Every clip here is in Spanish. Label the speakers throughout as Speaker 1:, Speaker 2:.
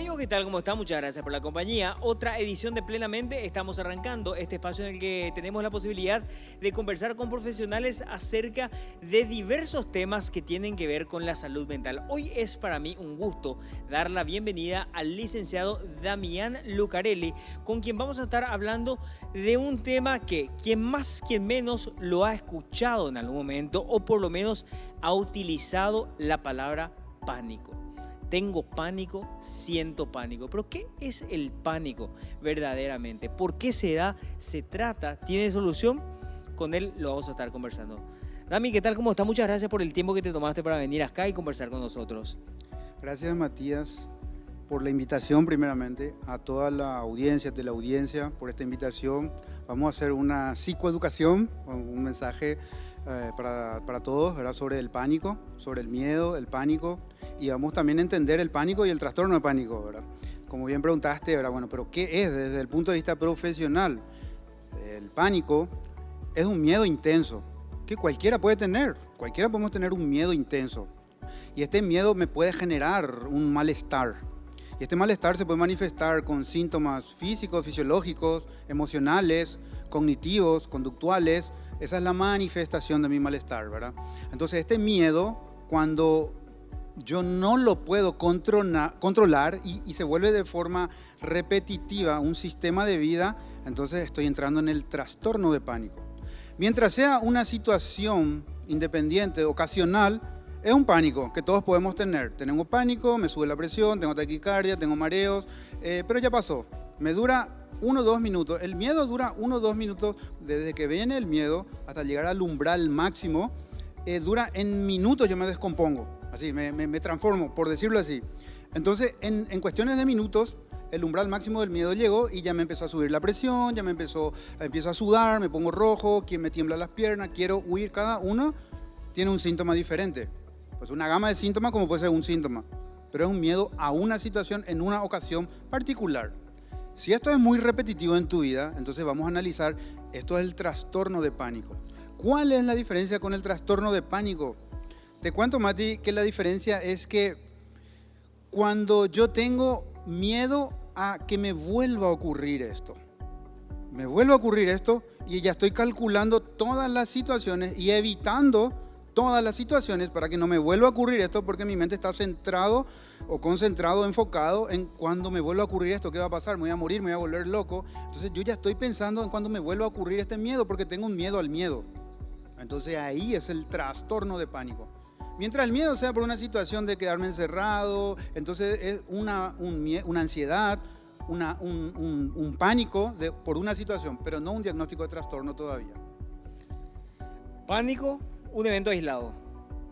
Speaker 1: Amigos, ¿qué tal? ¿Cómo están? Muchas gracias por la compañía. Otra edición de Plenamente. Estamos arrancando este espacio en el que tenemos la posibilidad de conversar con profesionales acerca de diversos temas que tienen que ver con la salud mental. Hoy es para mí un gusto dar la bienvenida al licenciado Damián Lucarelli, con quien vamos a estar hablando de un tema que quien más, quien menos lo ha escuchado en algún momento o por lo menos ha utilizado la palabra pánico. Tengo pánico, siento pánico. Pero ¿qué es el pánico verdaderamente? ¿Por qué se da? ¿Se trata? ¿Tiene solución? Con él lo vamos a estar conversando. Dami, ¿qué tal? ¿Cómo está? Muchas gracias por el tiempo que te tomaste para venir acá y conversar con nosotros.
Speaker 2: Gracias, Matías, por la invitación primeramente, a toda la audiencia, por esta invitación. Vamos a hacer una psicoeducación, un mensaje para todos, ¿verdad? Sobre el pánico, sobre el miedo, el pánico, y vamos también a entender el pánico y el trastorno de pánico, ¿verdad? Como bien preguntaste, ¿verdad? Bueno, pero ¿qué es desde el punto de vista profesional? El pánico es un miedo intenso que cualquiera puede tener, cualquiera podemos tener un miedo intenso, y este miedo me puede generar un malestar. Y este malestar se puede manifestar con síntomas físicos, fisiológicos, emocionales, cognitivos, conductuales. Esa es la manifestación de mi malestar, ¿verdad? Entonces, este miedo, cuando yo no lo puedo controlar y se vuelve de forma repetitiva un sistema de vida, entonces estoy entrando en el trastorno de pánico. Mientras sea una situación independiente, ocasional, es un pánico que todos podemos tener. Tenemos pánico, me sube la presión, tengo taquicardia, tengo mareos, pero ya pasó. Me dura 1 o 2 minutos. El miedo dura 1 o 2 minutos desde que viene el miedo hasta llegar al umbral máximo. Dura en minutos, yo me descompongo, así, me transformo, por decirlo así. Entonces, en cuestiones de minutos, el umbral máximo del miedo llegó y ya me empezó a subir la presión, ya empiezo a sudar, me pongo rojo, me tiemblan las piernas, quiero huir. Cada uno tiene un síntoma diferente. Pues una gama de síntomas como puede ser un síntoma, pero es un miedo a una situación en una ocasión particular. Si esto es muy repetitivo en tu vida, entonces vamos a analizar, esto es el trastorno de pánico. ¿Cuál es la diferencia con el trastorno de pánico? Te cuento, Mati, que la diferencia es que cuando yo tengo miedo a que me vuelva a ocurrir esto, y ya estoy calculando todas las situaciones y evitando todas las situaciones para que no me vuelva a ocurrir esto, porque mi mente está centrado o concentrado, enfocado en cuando me vuelva a ocurrir esto, ¿qué va a pasar? Me voy a morir, me voy a volver loco. Entonces yo ya estoy pensando en cuando me vuelva a ocurrir este miedo, porque tengo un miedo al miedo. Entonces ahí es el trastorno de pánico. Mientras el miedo sea por una situación de quedarme encerrado, entonces es una ansiedad, un pánico por una situación, pero no un diagnóstico de trastorno todavía.
Speaker 1: Pánico, un evento aislado.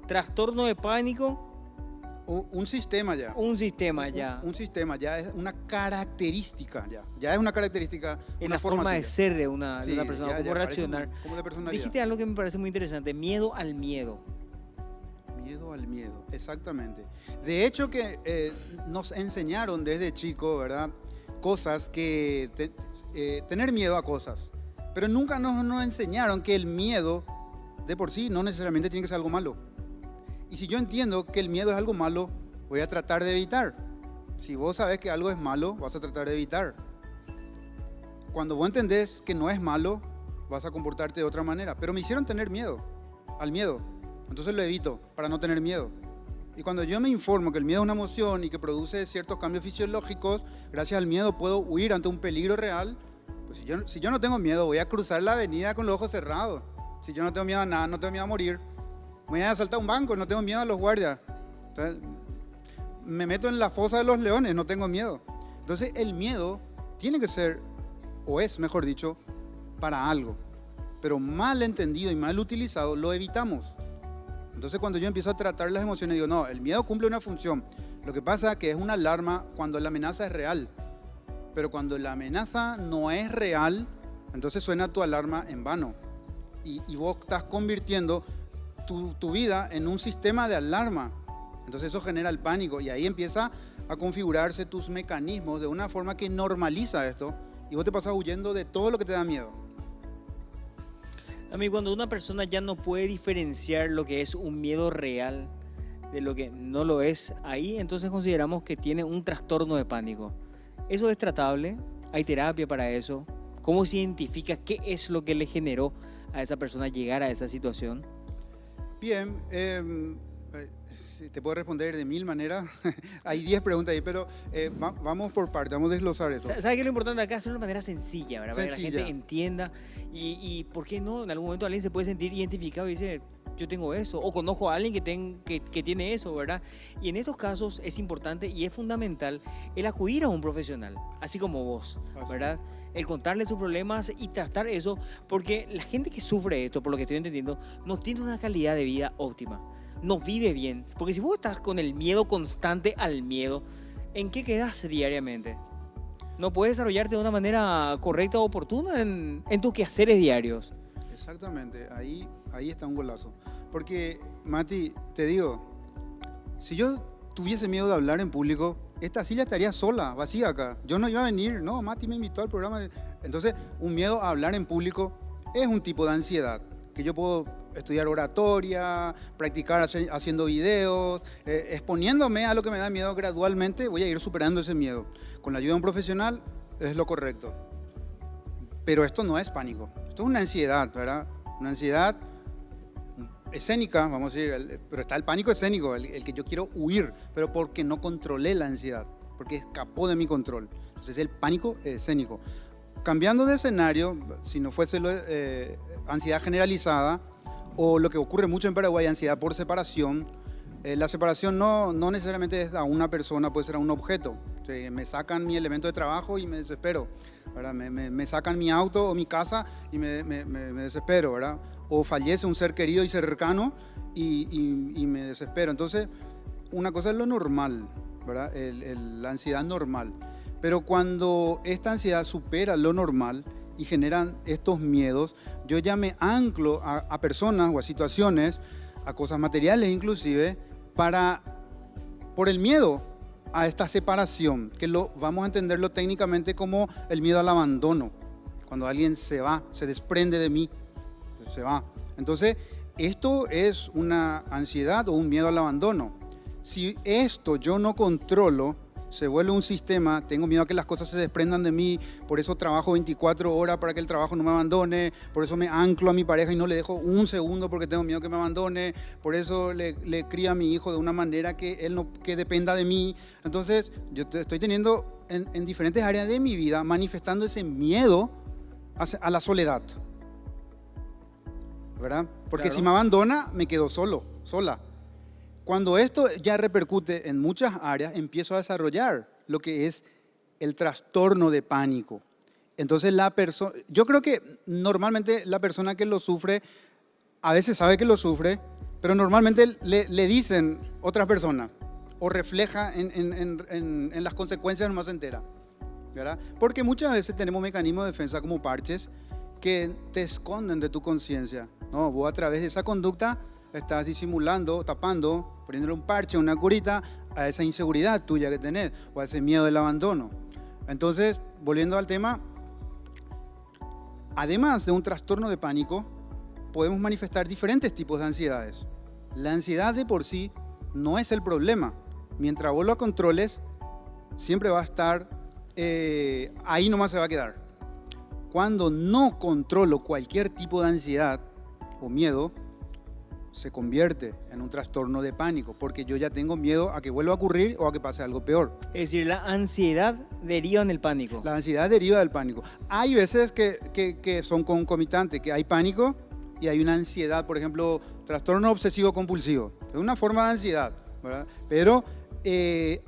Speaker 1: Trastorno de pánico,
Speaker 2: un sistema ya.
Speaker 1: un sistema ya.
Speaker 2: Un sistema ya es una característica ya. Ya es una característica.
Speaker 1: En
Speaker 2: una
Speaker 1: la forma de ser de una persona,
Speaker 2: ya,
Speaker 1: cómo reaccionar.
Speaker 2: Como de personalidad.
Speaker 1: Dijiste algo que me parece muy interesante, miedo al miedo.
Speaker 2: Miedo al miedo, exactamente. De hecho que nos enseñaron desde chico, ¿verdad? Cosas que, tener miedo a cosas. Pero nunca nos enseñaron que el miedo de por sí no necesariamente tiene que ser algo malo. Y si yo entiendo que el miedo es algo malo, voy a tratar de evitar. Si vos sabés que algo es malo, vas a tratar de evitar. Cuando vos entendés que no es malo, vas a comportarte de otra manera. Pero me hicieron tener miedo al miedo, entonces lo evito para no tener miedo. Y cuando yo me informo que el miedo es una emoción y que produce ciertos cambios fisiológicos, gracias al miedo puedo huir ante un peligro real. Pues si yo no tengo miedo, voy a cruzar la avenida con los ojos cerrados. Si yo no tengo miedo a nada, no tengo miedo a morir. Me voy a asaltar un banco, no tengo miedo a los guardias. Entonces, me meto en la fosa de los leones, no tengo miedo. Entonces el miedo tiene que ser, o es mejor dicho, para algo. Pero mal entendido y mal utilizado, lo evitamos. Entonces cuando yo empiezo a tratar las emociones, digo, no, el miedo cumple una función. Lo que pasa es que es una alarma cuando la amenaza es real. Pero cuando la amenaza no es real, entonces suena tu alarma en vano. Y vos estás convirtiendo tu vida en un sistema de alarma. Entonces eso genera el pánico y ahí empieza a configurarse tus mecanismos de una forma que normaliza esto y vos te pasas huyendo de todo lo que te da miedo.
Speaker 1: A mí, cuando una persona ya no puede diferenciar lo que es un miedo real de lo que no lo es ahí, entonces consideramos que tiene un trastorno de pánico. ¿Eso es tratable? ¿Hay terapia para eso? ¿Cómo se identifica qué es lo que le generó a esa persona llegar a esa situación?
Speaker 2: Bien, sí, te puedo responder de 1000 maneras. Hay 10 preguntas ahí, pero vamos por parte, vamos a desglosar eso.
Speaker 1: ¿Sabes qué es lo importante acá? Hacerlo de manera sencilla, ¿verdad? Para que la
Speaker 2: Sencilla.
Speaker 1: gente entienda y ¿por qué no? En algún momento alguien se puede sentir identificado y dice, yo tengo eso, o conozco a alguien que tiene eso, ¿verdad? Y en estos casos es importante y es fundamental el acudir a un profesional, así como vos, ¿verdad? El contarle sus problemas y tratar eso, porque la gente que sufre esto, por lo que estoy entendiendo, no tiene una calidad de vida óptima, no vive bien, porque si vos estás con el miedo constante al miedo, ¿en qué quedas diariamente? No puedes desarrollarte de una manera correcta o oportuna en tus quehaceres diarios.
Speaker 2: Exactamente, ahí está un golazo. Porque, Mati, te digo, si yo tuviese miedo de hablar en público, esta silla estaría sola, vacía acá. Yo no iba a venir, no, Mati me invitó al programa. Entonces, un miedo a hablar en público es un tipo de ansiedad, que yo puedo estudiar oratoria, practicar haciendo videos, exponiéndome a lo que me da miedo gradualmente, voy a ir superando ese miedo. Con la ayuda de un profesional es lo correcto. Pero esto no es pánico, esto es una ansiedad, ¿verdad? Una ansiedad escénica, vamos a decir, pero está el pánico escénico, el que yo quiero huir, pero porque no controlé la ansiedad, porque escapó de mi control. Entonces el pánico escénico. Cambiando de escenario, si no fuese ansiedad generalizada, o lo que ocurre mucho en Paraguay, ansiedad por separación, la separación no necesariamente es a una persona, puede ser a un objeto. O sea, me sacan mi elemento de trabajo y me desespero, ¿verdad? Me sacan mi auto o mi casa y me desespero, ¿verdad? O fallece un ser querido y cercano y me desespero. Entonces, una cosa es lo normal, ¿verdad? La ansiedad normal. Pero cuando esta ansiedad supera lo normal y generan estos miedos, yo ya me anclo a personas o a situaciones, a cosas materiales inclusive, por el miedo a esta separación, que vamos a entenderlo técnicamente como el miedo al abandono. Cuando alguien se va, se desprende de mí, se va. Entonces, esto es una ansiedad o un miedo al abandono. Si esto yo no controlo, se vuelve un sistema, tengo miedo a que las cosas se desprendan de mí, por eso trabajo 24 horas para que el trabajo no me abandone, por eso me anclo a mi pareja y no le dejo un segundo porque tengo miedo que me abandone, por eso le crío a mi hijo de una manera que él no que dependa de mí. Entonces, yo estoy teniendo en diferentes áreas de mi vida manifestando ese miedo a la soledad, ¿verdad? Porque
Speaker 1: Claro.
Speaker 2: si me abandona, me quedo solo, sola. Cuando esto ya repercute en muchas áreas, empiezo a desarrollar lo que es el trastorno de pánico. Entonces, yo creo que normalmente la persona que lo sufre, a veces sabe que lo sufre, pero normalmente le dicen otras personas o refleja en las consecuencias nomás se entera, ¿verdad? Porque muchas veces tenemos mecanismos de defensa como parches que te esconden de tu conciencia. No, vos a través de esa conducta estás disimulando, tapando, poniéndole un parche, una curita a esa inseguridad tuya que tenés o a ese miedo del abandono. Entonces, volviendo al tema, además de un trastorno de pánico, podemos manifestar diferentes tipos de ansiedades. La ansiedad de por sí no es el problema. Mientras vos lo controles, siempre va a estar ahí nomás se va a quedar. Cuando no controlo cualquier tipo de ansiedad o miedo, se convierte en un trastorno de pánico, porque yo ya tengo miedo a que vuelva a ocurrir o a que pase algo peor.
Speaker 1: Es decir, la ansiedad deriva en el pánico.
Speaker 2: La ansiedad deriva del pánico. Hay veces que son concomitantes, que hay pánico y hay una ansiedad, por ejemplo, trastorno obsesivo compulsivo. Es una forma de ansiedad, ¿verdad? Pero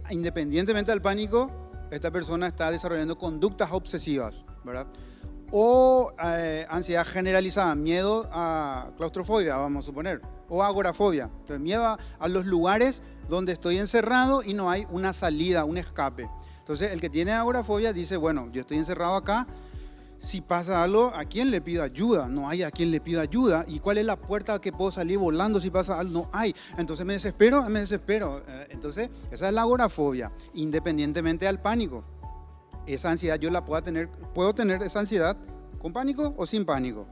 Speaker 2: independientemente del pánico, esta persona está desarrollando conductas obsesivas, ¿verdad? O ansiedad generalizada, miedo a claustrofobia, vamos a suponer, o agorafobia, entonces, miedo a los lugares donde estoy encerrado y no hay una salida, un escape. Entonces, el que tiene agorafobia dice, bueno, yo estoy encerrado acá, si pasa algo, ¿a quién le pido ayuda? No hay a quién le pido ayuda. ¿Y cuál es la puerta que puedo salir volando si pasa algo? No hay. Entonces me desespero. Entonces, esa es la agorafobia, independientemente del pánico. Esa ansiedad yo la puedo tener esa ansiedad con pánico o sin pánico.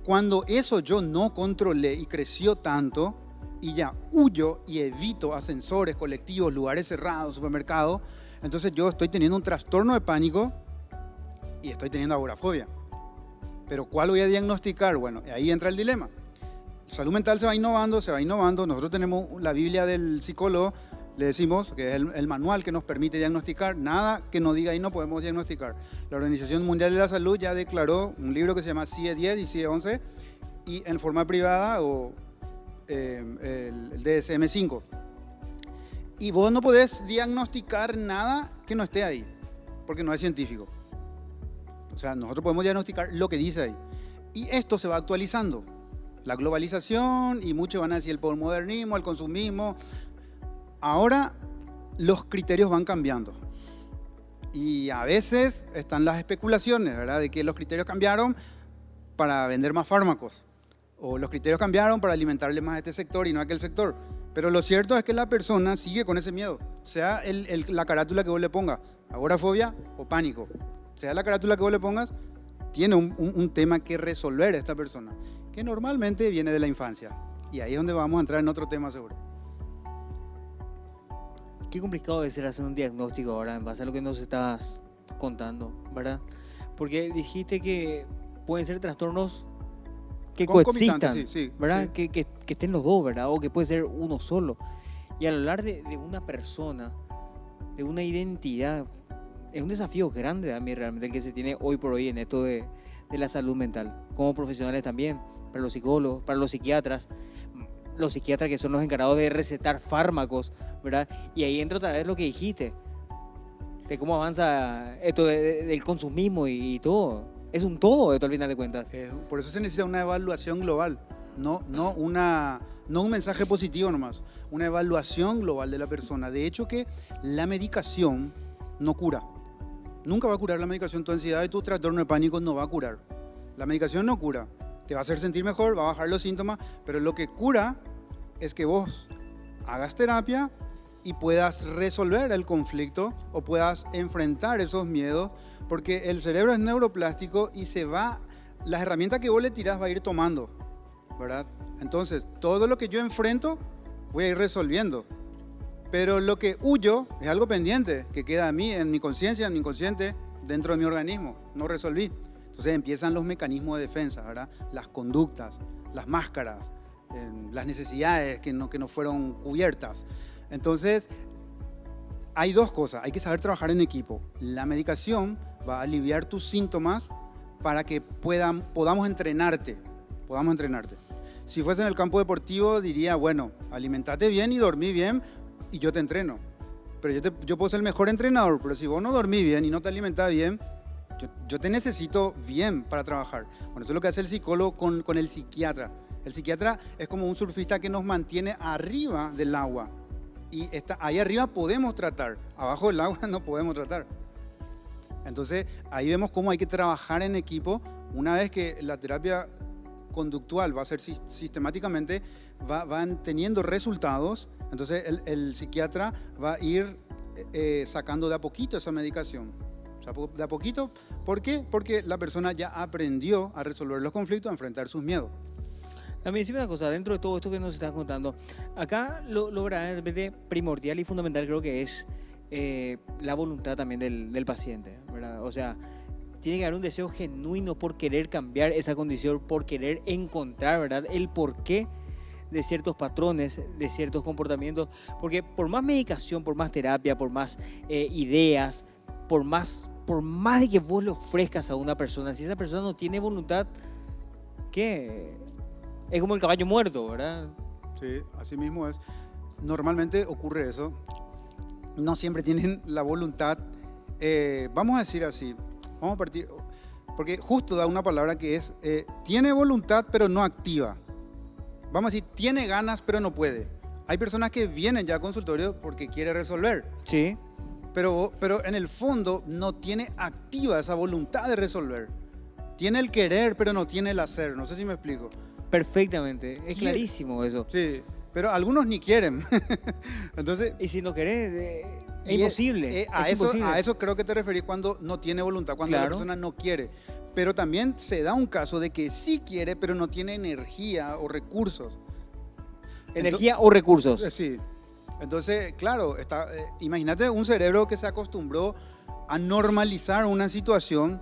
Speaker 2: Cuando eso yo no controlé y creció tanto, y ya huyo y evito ascensores, colectivos, lugares cerrados, supermercados, entonces yo estoy teniendo un trastorno de pánico y estoy teniendo agorafobia. Pero ¿cuál voy a diagnosticar? Bueno, ahí entra el dilema. Salud mental se va innovando, se va innovando. Nosotros tenemos la Biblia del psicólogo, le decimos, que es el manual que nos permite diagnosticar. Nada que nos diga ahí no podemos diagnosticar. La Organización Mundial de la Salud ya declaró un libro que se llama CIE 10 y CIE 11 y en forma privada o el DSM 5. Y vos no podés diagnosticar nada que no esté ahí, porque no es científico. O sea, nosotros podemos diagnosticar lo que dice ahí. Y esto se va actualizando. La globalización y muchos van a decir el posmodernismo, el consumismo. Ahora los criterios van cambiando. Y a veces están las especulaciones, ¿verdad? De que los criterios cambiaron para vender más fármacos. O los criterios cambiaron para alimentarle más a este sector y no a aquel sector. Pero lo cierto es que la persona sigue con ese miedo. Sea la carátula que vos le pongas, agorafobia o pánico. Sea la carátula que vos le pongas, tiene un tema que resolver esta persona, que normalmente viene de la infancia. Y ahí es donde vamos a entrar en otro tema seguro.
Speaker 1: Qué complicado debe ser hacer un diagnóstico ahora en base a lo que nos estabas contando, ¿verdad? Porque dijiste que pueden ser trastornos que coexistan,
Speaker 2: sí,
Speaker 1: ¿verdad?
Speaker 2: Sí.
Speaker 1: Que estén los dos, ¿verdad? O que puede ser uno solo. Y al hablar de una persona, de una identidad, es un desafío grande a mí realmente el que se tiene hoy por hoy en esto de la salud mental, como profesionales también, para los psicólogos, para los psiquiatras que son los encargados de recetar fármacos, ¿verdad? Y ahí entra otra vez lo que dijiste, de cómo avanza esto del consumismo y todo. Es un todo esto al final de cuentas.
Speaker 2: Por eso se necesita una evaluación global, no un mensaje positivo nomás, una evaluación global de la persona. De hecho que la medicación no cura. Nunca va a curar la medicación tu ansiedad y tu trastorno de pánico no va a curar. La medicación no cura. Te va a hacer sentir mejor, va a bajar los síntomas, pero lo que cura es que vos hagas terapia y puedas resolver el conflicto o puedas enfrentar esos miedos, porque el cerebro es neuroplástico y las herramientas que vos le tirás va a ir tomando, ¿verdad? Entonces, todo lo que yo enfrento voy a ir resolviendo. Pero lo que huyo es algo pendiente, que queda a mí, en mi conciencia, en mi inconsciente, dentro de mi organismo. No resolví. Entonces empiezan los mecanismos de defensa, ¿verdad? Las conductas, las máscaras, las necesidades que no fueron cubiertas. Entonces, hay dos cosas. Hay que saber trabajar en equipo. La medicación va a aliviar tus síntomas para que podamos entrenarte. Si fuese en el campo deportivo, diría, bueno, alimentate bien y dormí bien, y yo te entreno. Pero yo puedo ser el mejor entrenador, pero si vos no dormís bien y no te alimentás bien, yo te necesito bien para trabajar. Bueno, eso es lo que hace el psicólogo con el psiquiatra. El psiquiatra es como un surfista que nos mantiene arriba del agua. Y ahí arriba podemos tratar, abajo del agua no podemos tratar. Entonces, ahí vemos cómo hay que trabajar en equipo. Una vez que la terapia conductual va a ser sistemáticamente, van teniendo resultados. Entonces el psiquiatra va a ir sacando de a poquito esa medicación. O sea, de a poquito. ¿Por qué? Porque la persona ya aprendió a resolver los conflictos, a enfrentar sus miedos.
Speaker 1: También decime una cosa, dentro de todo esto que nos estás contando, acá lo verdaderamente primordial y fundamental creo que es la voluntad también del paciente, ¿verdad? O sea, tiene que haber un deseo genuino por querer cambiar esa condición, por querer encontrar, ¿verdad?, el porqué de ciertos patrones, de ciertos comportamientos, porque por más medicación, por más terapia, por más ideas, por más de que vos le ofrezcas a una persona, si esa persona no tiene voluntad, ¿qué? Es como el caballo muerto, ¿verdad?
Speaker 2: Sí, así mismo es. Normalmente ocurre eso. No siempre tienen la voluntad. Vamos a decir así, vamos a partir, porque justo da una palabra que es, tiene voluntad pero no activa. Vamos a decir, tiene ganas pero no puede. Hay personas que vienen ya a consultorio porque quiere resolver.
Speaker 1: Sí.
Speaker 2: Pero en el fondo no tiene activa esa voluntad de resolver. Tiene el querer pero no tiene el hacer. No sé si me explico.
Speaker 1: Perfectamente, es clarísimo eso.
Speaker 2: Sí, pero algunos ni quieren. Entonces,
Speaker 1: y si no querés, es imposible.
Speaker 2: A eso creo que te referís cuando no tiene voluntad, cuando la persona no quiere. Pero también se da un caso de que sí quiere, pero no tiene energía o recursos.
Speaker 1: Energía o recursos.
Speaker 2: Sí. Entonces, claro, imagínate un cerebro que se acostumbró a normalizar una situación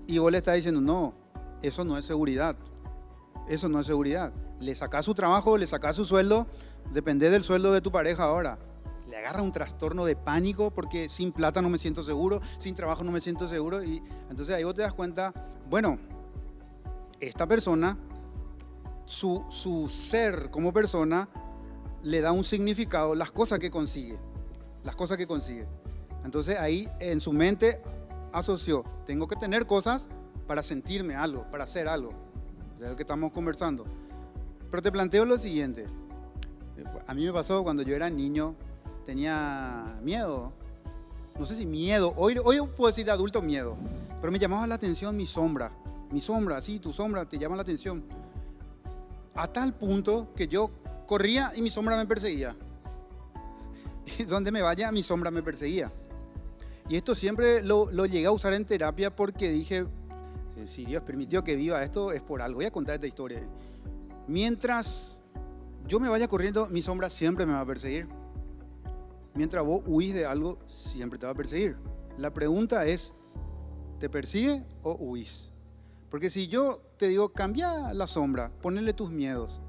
Speaker 2: y vos le estás diciendo, no, eso no es seguridad. Eso no es seguridad. Le sacás su trabajo, le sacás su sueldo, depende del sueldo de tu pareja ahora. Le agarra un trastorno de pánico porque sin plata no me siento seguro, sin trabajo no me siento seguro. Y entonces ahí vos te das cuenta, bueno, esta persona, su ser como persona, le da un significado, las cosas que consigue. Entonces ahí en su mente asoció, tengo que tener cosas para sentirme algo, para hacer algo. Es lo que estamos conversando. Pero te planteo lo siguiente. A mí me pasó cuando yo era niño, tenía miedo. No sé si miedo, hoy puedo decir de adulto miedo, pero me llamaba la atención mi sombra, sí, tu sombra te llama la atención. A tal punto que yo corría y mi sombra me perseguía. Y donde me vaya, mi sombra me perseguía. Y esto siempre lo llegué a usar en terapia porque dije, si Dios permitió que viva esto es por algo. Voy a contar esta historia. Mientras yo me vaya corriendo, mi sombra siempre me va a perseguir. Mientras vos huís de algo, siempre te va a perseguir. La pregunta es, ¿te persigue o huís? Porque si yo te digo, cambia la sombra, ponele tus miedos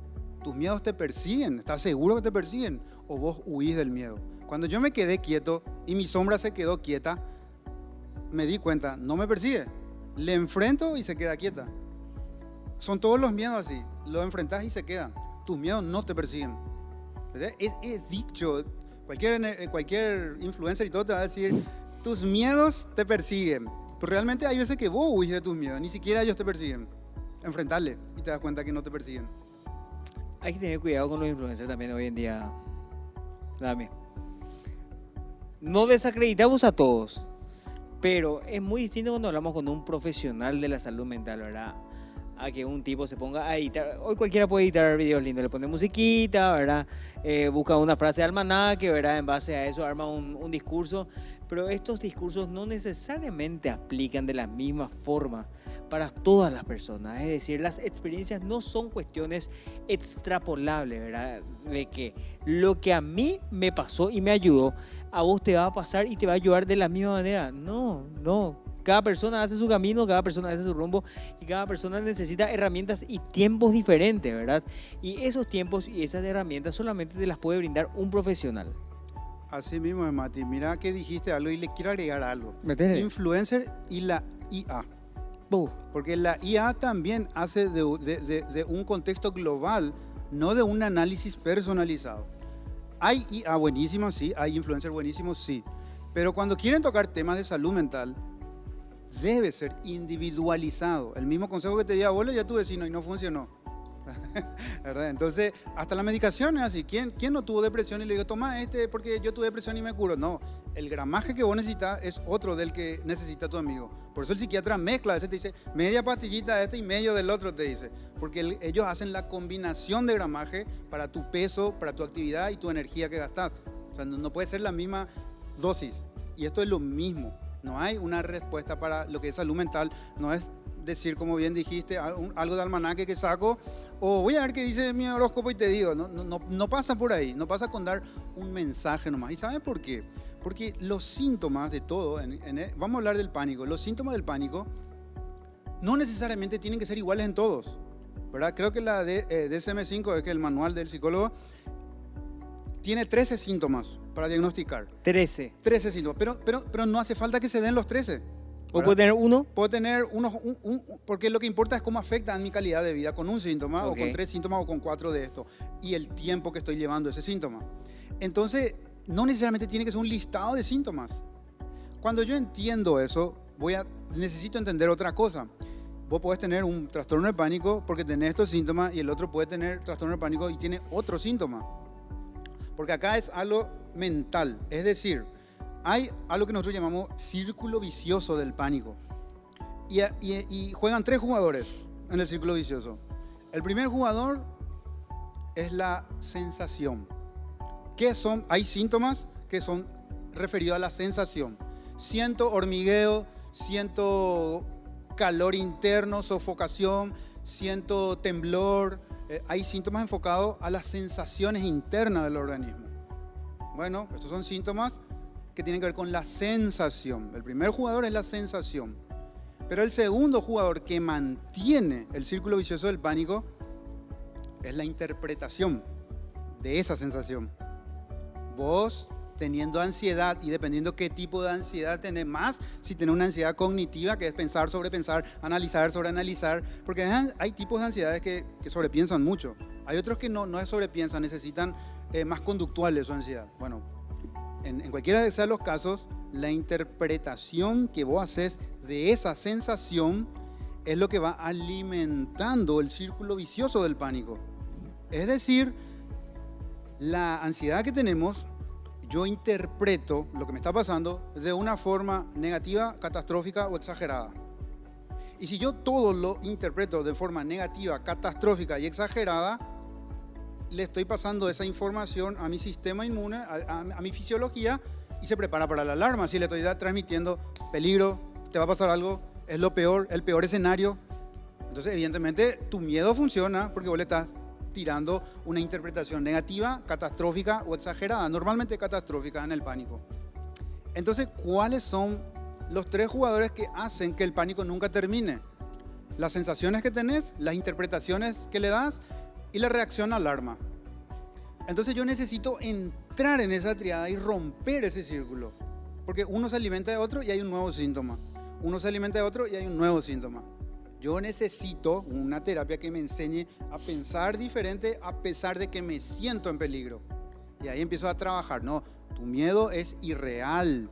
Speaker 2: te persiguen, ¿estás seguro que te persiguen? ¿O vos huís del miedo? Cuando yo me quedé quieto y mi sombra se quedó quieta, me di cuenta, no me persigue. Le enfrento y se queda quieta. Son todos los miedos así, lo enfrentás y se quedan. Tus miedos no te persiguen. Es dicho, cualquier influencer y todo te va a decir, tus miedos te persiguen. Pero realmente hay veces que vos huís de tus miedos, ni siquiera ellos te persiguen. Enfrentarle y te das cuenta que no te persiguen.
Speaker 1: Hay que tener cuidado con los influencers también hoy en día, Dami. No desacreditamos a todos, pero es muy distinto cuando hablamos con un profesional de la salud mental, ¿verdad? A que un tipo se ponga a editar. Hoy cualquiera puede editar videos lindos, le pone musiquita, ¿verdad? Busca una frase de almanaque, ¿verdad? En base a eso arma un discurso, pero estos discursos no necesariamente aplican de la misma forma para todas las personas. Es decir, las experiencias no son cuestiones extrapolables, ¿verdad? De que lo que a mí me pasó y me ayudó, a vos te va a pasar y te va a ayudar de la misma manera. No. Cada persona hace su camino, cada persona hace su rumbo y cada persona necesita herramientas y tiempos diferentes, ¿verdad? Y esos tiempos y esas herramientas solamente te las puede brindar un profesional.
Speaker 2: Así mismo, Mati. Mira que dijiste algo y le quiero agregar algo.
Speaker 1: Metele.
Speaker 2: Influencer y la IA. Porque la IA también hace de un contexto global, no de un análisis personalizado. Hay IA buenísimos, sí, hay influencers buenísimos, sí. Pero cuando quieren tocar temas de salud mental, debe ser individualizado. El mismo consejo que te di a vos, ya tu vecino y no funcionó. ¿Verdad? Entonces, hasta la medicación es así. ¿Quién no tuvo depresión y le digo, toma porque yo tuve depresión y me curo? No, el gramaje que vos necesitas es otro del que necesita tu amigo. Por eso el psiquiatra mezcla, a veces te dice media pastillita y medio del otro, te dice. Porque ellos hacen la combinación de gramaje para tu peso, para tu actividad y tu energía que gastas. O sea, no puede ser la misma dosis. Y esto es lo mismo. No hay una respuesta para lo que es salud mental. No es decir, como bien dijiste, algo de almanaque que saco, o voy a ver qué dice mi horóscopo y te digo. No pasa por ahí, no pasa con dar un mensaje nomás. ¿Y sabes por qué? Porque los síntomas de todo, vamos a hablar del pánico, los síntomas del pánico no necesariamente tienen que ser iguales en todos, ¿verdad? Creo que la DSM-5, que es el manual del psicólogo, tiene 13 síntomas para diagnosticar. 13 síntomas, pero no hace falta que se den los 13.
Speaker 1: ¿O puedo tener uno?
Speaker 2: Puedo tener uno, porque lo que importa es cómo afecta a mi calidad de vida con un síntoma, okay, o con 3 síntomas o con 4 de esto, y el tiempo que estoy llevando ese síntoma. Entonces, no necesariamente tiene que ser un listado de síntomas. Cuando yo entiendo eso, necesito entender otra cosa. Vos podés tener un trastorno de pánico porque tenés estos síntomas y el otro puede tener trastorno de pánico y tiene otro síntoma. Porque acá es algo mental, es decir, hay algo que nosotros llamamos círculo vicioso del pánico. Y juegan 3 jugadores en el círculo vicioso. El primer jugador es la sensación. Hay síntomas que son referidos a la sensación. Siento hormigueo, siento calor interno, sofocación, siento temblor, Hay síntomas enfocados a las sensaciones internas del organismo. Bueno, estos son síntomas que tienen que ver con la sensación. El primer jugador es la sensación. Pero el segundo jugador que mantiene el círculo vicioso del pánico es la interpretación de esa sensación. Vos, teniendo ansiedad, y dependiendo qué tipo de ansiedad tenés más, si tenés una ansiedad cognitiva, que es pensar sobre pensar, analizar sobre analizar, porque hay tipos de ansiedades que sobrepiensan mucho. Hay otros que no es sobrepiensan, necesitan más conductuales su ansiedad. Bueno, en cualquiera de esos los casos, la interpretación que vos haces de esa sensación es lo que va alimentando el círculo vicioso del pánico. Es decir, la ansiedad que tenemos, yo interpreto lo que me está pasando de una forma negativa, catastrófica o exagerada. Y si yo todo lo interpreto de forma negativa, catastrófica y exagerada, le estoy pasando esa información a mi sistema inmune, a mi fisiología, y se prepara para la alarma. Si le estoy transmitiendo peligro, te va a pasar algo, es lo peor, el peor escenario. Entonces, evidentemente, tu miedo funciona porque vos le estás tirando una interpretación negativa, catastrófica o exagerada, normalmente catastrófica en el pánico. Entonces, ¿cuáles son los tres jugadores que hacen que el pánico nunca termine? Las sensaciones que tenés, las interpretaciones que le das y la reacción a alarma. Entonces yo necesito entrar en esa triada y romper ese círculo, porque uno se alimenta de otro y hay un nuevo síntoma. Uno se alimenta de otro y hay un nuevo síntoma. Yo necesito una terapia que me enseñe a pensar diferente a pesar de que me siento en peligro. Y ahí empiezo a trabajar. No, tu miedo es irreal.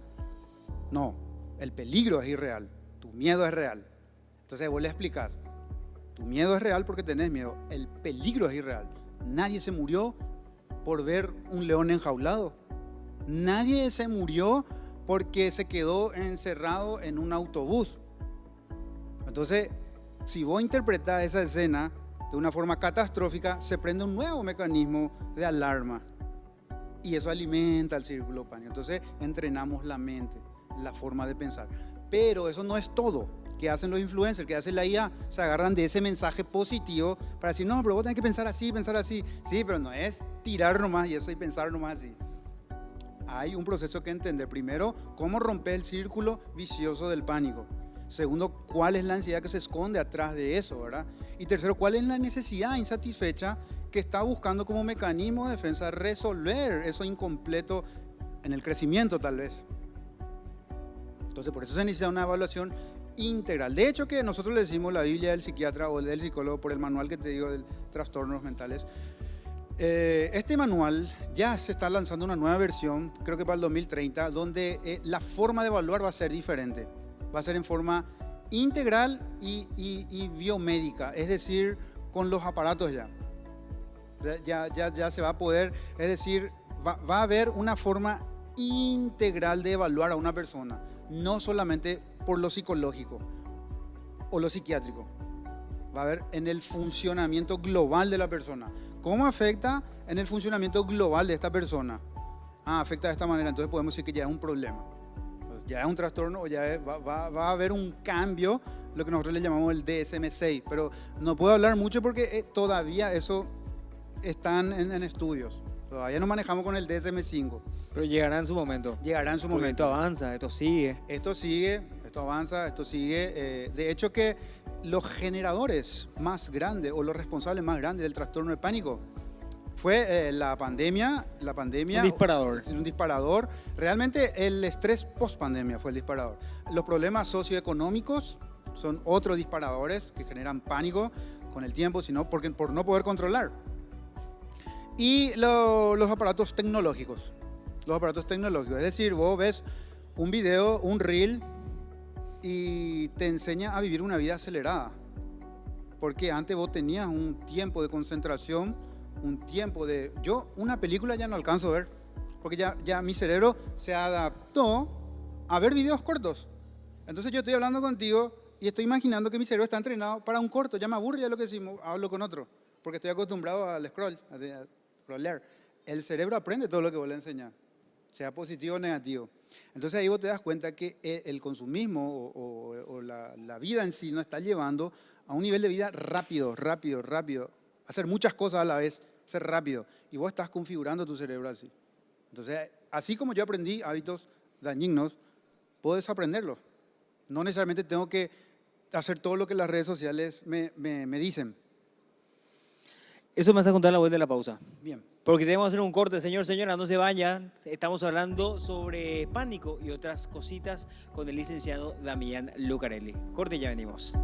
Speaker 2: No, el peligro es irreal. Tu miedo es real. Entonces vos le explicás. Tu miedo es real porque tenés miedo. El peligro es irreal. Nadie se murió por ver un león enjaulado. Nadie se murió porque se quedó encerrado en un autobús. Entonces, si vos interpretás esa escena de una forma catastrófica, se prende un nuevo mecanismo de alarma. Y eso alimenta el círculo pánico. Entonces, entrenamos la mente, la forma de pensar. Pero eso no es todo. ¿Qué hacen los influencers? ¿Qué hace la IA? Se agarran de ese mensaje positivo para decir, no, pero vos tenés que pensar así, pensar así. Sí, pero no es tirar nomás y eso y pensar nomás así. Hay un proceso que entender. Primero, cómo romper el círculo vicioso del pánico. Segundo, cuál es la ansiedad que se esconde atrás de eso, ¿verdad? Y tercero, cuál es la necesidad insatisfecha que está buscando como mecanismo de defensa resolver eso incompleto en el crecimiento tal vez. Entonces, por eso se necesita una evaluación integral. De hecho, que nosotros le decimos la Biblia del psiquiatra o del psicólogo por el manual que te digo de trastornos mentales. Este manual ya se está lanzando una nueva versión, creo que para el 2030, donde la forma de evaluar va a ser diferente. Va a ser en forma integral y biomédica, es decir, con los aparatos ya. Ya se va a poder, es decir, va a haber una forma integral de evaluar a una persona, no solamente por lo psicológico o lo psiquiátrico. Va a ver en el funcionamiento global de la persona. ¿Cómo afecta en el funcionamiento global de esta persona? Afecta de esta manera, entonces podemos decir que ya es un problema. Ya es un trastorno o ya va a haber un cambio, lo que nosotros le llamamos el DSM-6. Pero no puedo hablar mucho porque todavía eso están en estudios. Todavía no manejamos con el DSM-5.
Speaker 1: Pero llegará en su momento.
Speaker 2: Llegará en su momento.
Speaker 1: Esto avanza, esto sigue.
Speaker 2: Esto sigue, esto avanza, esto sigue. De hecho que los generadores más grandes o los responsables más grandes del trastorno de pánico fue la pandemia. Un
Speaker 1: disparador.
Speaker 2: Un disparador. Realmente el estrés post-pandemia fue el disparador. Los problemas socioeconómicos son otros disparadores que generan pánico con el tiempo, sino por no poder controlar. Y los aparatos tecnológicos. Los aparatos tecnológicos. Es decir, vos ves un video, un reel, y te enseña a vivir una vida acelerada. Porque antes vos tenías un tiempo de concentración, un tiempo de... Yo una película ya no alcanzo a ver, porque ya mi cerebro se adaptó a ver videos cortos. Entonces yo estoy hablando contigo y estoy imaginando que mi cerebro está entrenado para un corto. Ya me aburre ya lo que decimos, hablo con otro, porque estoy acostumbrado al scroll, a scrollear. El cerebro aprende todo lo que vos le enseñás, sea positivo o negativo. Entonces ahí vos te das cuenta que el consumismo o la vida en sí nos está llevando a un nivel de vida rápido, hacer muchas cosas a la vez, ser rápido. Y vos estás configurando tu cerebro así. Entonces, así como yo aprendí hábitos dañinos, puedo desaprenderlos. No necesariamente tengo que hacer todo lo que las redes sociales me dicen.
Speaker 1: Eso me vas a contar a la vuelta de la pausa.
Speaker 2: Bien.
Speaker 1: Porque tenemos que hacer un corte, señor, señora, no se vayan. Estamos hablando sobre pánico y otras cositas con el licenciado Damián Lucarelli. Corte y ya venimos.